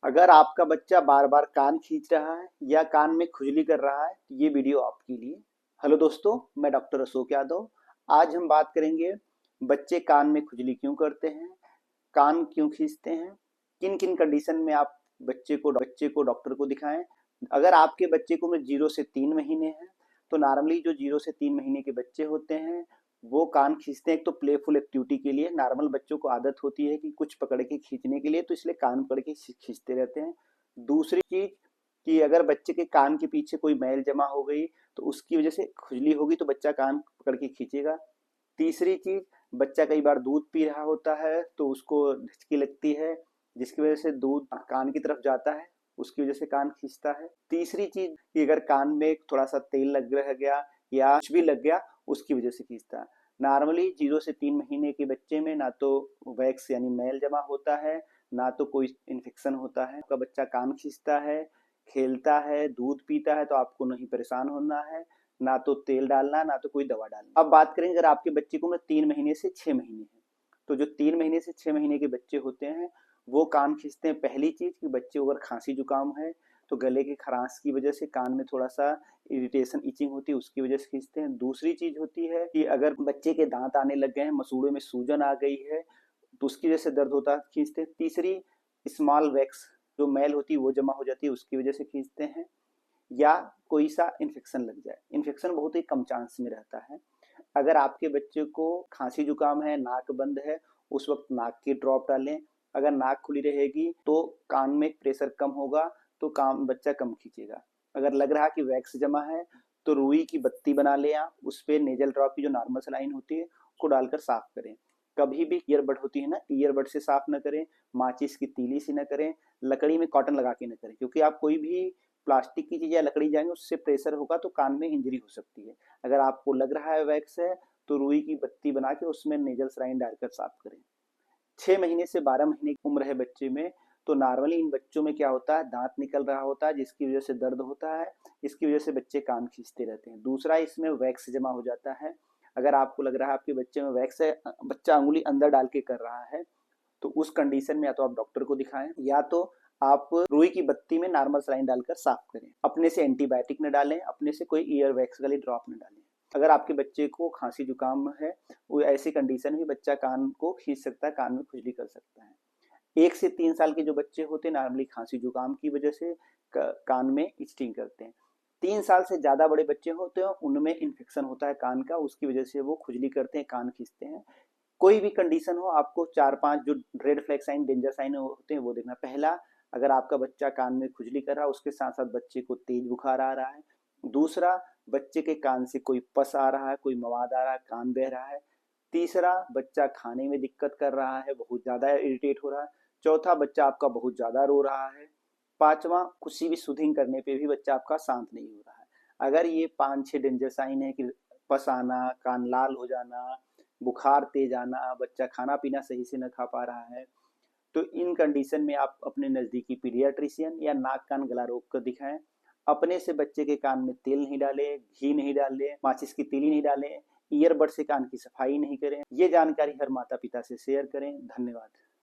अगर आपका बच्चा बार बार कान खींच रहा है या कान में खुजली कर रहा है तो ये वीडियो आपके लिए। हेलो दोस्तों, मैं डॉक्टर अशोक यादव। आज हम बात करेंगे बच्चे कान में खुजली क्यों करते हैं, कान क्यों खींचते हैं, किन किन कंडीशन में आप बच्चे को डॉक्टर को दिखाएं। अगर आपके बच्चे को उम्र 0 से 3 महीने है तो नॉर्मली जो 0 से 3 महीने के बच्चे होते हैं वो कान खींचते हैं। एक तो प्लेफुल एक्टिविटी के लिए, नॉर्मल बच्चों को आदत होती है कि कुछ पकड़ के खींचने के लिए, तो इसलिए कान पकड़ के खींचते रहते हैं। दूसरी चीज कि अगर बच्चे के कान के पीछे कोई मैल जमा हो गई तो उसकी वजह से खुजली होगी तो बच्चा कान पकड़ के खींचेगा। तीसरी चीज, बच्चा कई बार दूध पी रहा होता है तो उसको हिचकी लगती है जिसकी वजह से दूध कान की तरफ जाता है, उसकी वजह से कान खींचता है। तीसरी चीज कि अगर कान में थोड़ा सा तेल लग रह गया या कुछ भी लग गया उसकी वजह से खींचता है। नॉर्मली 0 से 3 महीने के बच्चे में ना तो वैक्स यानी मैल जमा होता है, ना तो कोई इन्फेक्शन होता है। आपका बच्चा कान खींचता है, खेलता है, दूध पीता है तो आपको नहीं परेशान होना है, ना तो तेल डालना ना तो कोई दवा डालना। अब बात करेंगे अगर आपके बच्चे को उम्र 3 महीने से 6 महीने है तो जो 3 महीने से 6 महीने के बच्चे होते हैं वो कान खींचते हैं। पहली चीज कि बच्चे को अगर खांसी जुकाम है तो गले के खरांश की वजह से कान में थोड़ा सा इरिटेशन इचिंग होती है, उसकी वजह से खींचते हैं। दूसरी चीज होती है कि अगर बच्चे के दांत आने लग गए हैं, मसूड़ों में सूजन आ गई है तो उसकी वजह से दर्द होता है, खींचते हैं। तीसरी, स्मॉल वैक्स जो मैल होती है वो जमा हो जाती है उसकी वजह से खींचते हैं। या कोई सा इन्फेक्शन लग जाए, इन्फेक्शन बहुत ही कम चांस में रहता है। अगर आपके बच्चे को खांसी जुकाम है, नाक बंद है, उस वक्त नाक की ड्रॉप डालें। अगर नाक खुली रहेगी तो कान में प्रेशर कम होगा तो कान बच्चा कम खींचेगा। अगर लग रहा कि वैक्स जमा है तो रुई की बत्ती बना लें आप, उस पर नेजल ड्रॉप की जो नॉर्मल सलाइन होती है उसको डालकर साफ करें। कभी भी ईयरबड होती है ना, ईयरबड से साफ न करें, माचिस की तीली से न करें, लकड़ी में कॉटन लगा के न करें, क्योंकि आप कोई भी प्लास्टिक की चीज या लकड़ी जाएंगे उससे प्रेशर होगा तो कान में इंजरी हो सकती है। अगर आपको लग रहा है वैक्स है तो रुई की बत्ती बना के उसमें नेजल सलाइन डालकर साफ करें। 6 महीने से 12 महीने की उम्र है बच्चे में तो नॉर्मली इन बच्चों में क्या होता है, दांत निकल रहा होता है जिसकी वजह से दर्द होता है, इसकी वजह से बच्चे कान खींचते रहते हैं। दूसरा, इसमें वैक्स जमा हो जाता है। अगर आपको लग रहा है आपके बच्चे में वैक्स है, बच्चा अंगुली अंदर डाल के कर रहा है, तो उस कंडीशन में या तो आप डॉक्टर को दिखाएं या तो आप रुई की बत्ती में नॉर्मल सलाइन डालकर साफ करें। अपने से एंटीबायोटिक न डालें, अपने से कोई ईयर वैक्स वाली ड्रॉप न डालें। अगर आपके बच्चे को खांसी जुकाम है वो ऐसी कंडीशन में बच्चा कान को खींच सकता है, कान में खुजली कर सकता है। 1 से 3 साल के जो बच्चे होते हैं नॉर्मली खांसी जुकाम की वजह से कान में इचिंग करते हैं। 3 साल से ज्यादा बड़े बच्चे होते हैं उनमें इन्फेक्शन होता है कान का, उसकी वजह से वो खुजली करते हैं, कान खींचते हैं। कोई भी कंडीशन हो, आपको 4-5 जो red flag sign, danger sign होते हैं वो देखना। पहला, अगर आपका बच्चा कान में खुजली कर रहा है उसके साथ साथ बच्चे को तेज बुखार आ रहा है। दूसरा, बच्चे के कान से कोई पस आ रहा है, कोई मवाद आ रहा है, कान बह रहा है। तीसरा, बच्चा खाने में दिक्कत कर रहा है, बहुत ज्यादा इरिटेट हो रहा है। चौथा, बच्चा आपका बहुत ज्यादा रो रहा है। पांचवा, किसी भी सूदिंग करने पे भी बच्चा आपका शांत नहीं हो रहा है। अगर ये 5-6 डेंजर साइन है कि पस आना, कान लाल हो जाना, बुखार तेज आना, बच्चा खाना पीना सही से न खा पा रहा है, तो इन कंडीशन में आप अपने नजदीकी पीडियाट्रिशियन या नाक कान गला रोग को दिखाएं। अपने से बच्चे के कान में तेल नहीं डालें, घी नहीं डालें, माचिस की तीली नहीं डालें, ईयरबड से कान की सफाई नहीं करें। ये जानकारी हर माता पिता से शेयर करें। धन्यवाद।